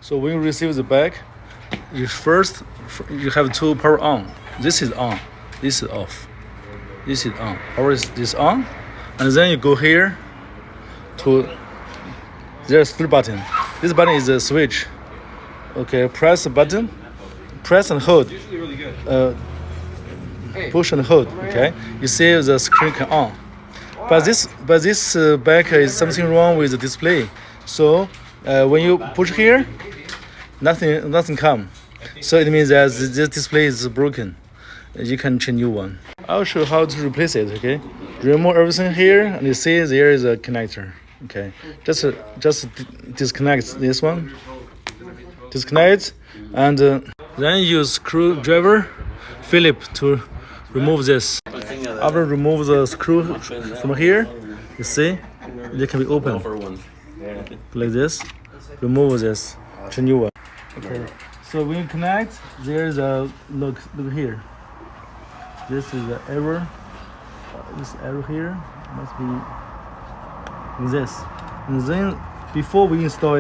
So when you receive the bag, you have to power on. This is on. This is off. This is on. Power is this on, and then you go here to. There's 3 buttons. This button is a switch. Okay, press the button, press and hold. Push and hold. Okay, you see the screen can on. But this back is something wrong with the display. So when you push here, nothing come. So it means that this display is broken. You can change new one. I'll show you how to replace it. Okay, remove everything here, and you see there is a connector. Okay, just disconnect this one. Disconnect, and then use screwdriver, Philip to remove this. After remove the screw from here, you see it can be open like this. Remove this, change new one. Okay. So when you connect, there is a look here. This is the error. This arrow here must be like this. And then before we install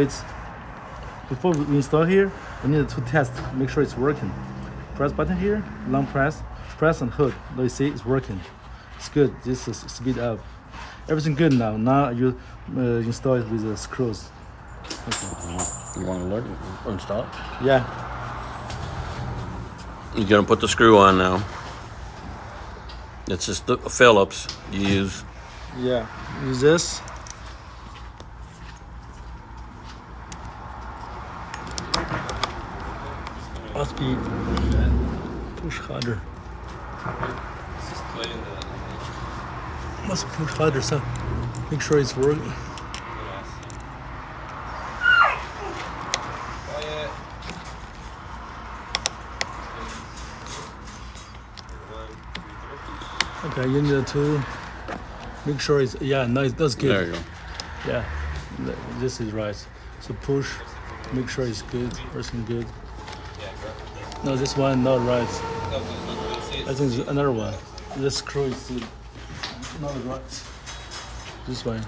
here, we need to test, make sure it's working. Press button here, long press and hold. Now you see it's working. It's good. This is speed up. Everything good now. Now you install it with the screws. Okay. You want to learn or install it? Yeah. You're gonna put the screw on now. It's just the Phillips you use. Yeah. Use this. Must be push harder. Must push harder, so make sure it's working. Okay, you need to make sure it's nice. That's good. There you go. Yeah, this is right. So push, make sure it's good. Everything good. No, this one not right. I think it's another one. This screw is not right. This one.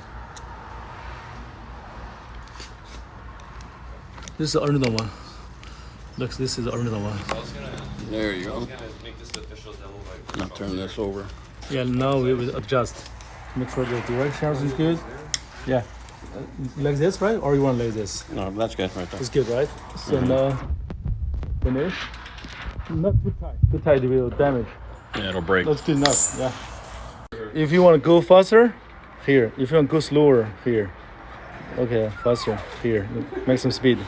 This is the original one. Look, this is the original one. There you go. Now turn this over. Yeah, now we will adjust. Make sure the direction is good. Yeah. Like this, right? Or you want like this? No, that's good right there. It's good, right? So now, finish. Not too tight. Too tight will damage. Yeah, it'll break. That's good enough, yeah. If you want to go faster, here. If you want to go slower, here. Okay, faster, here. Make some speed.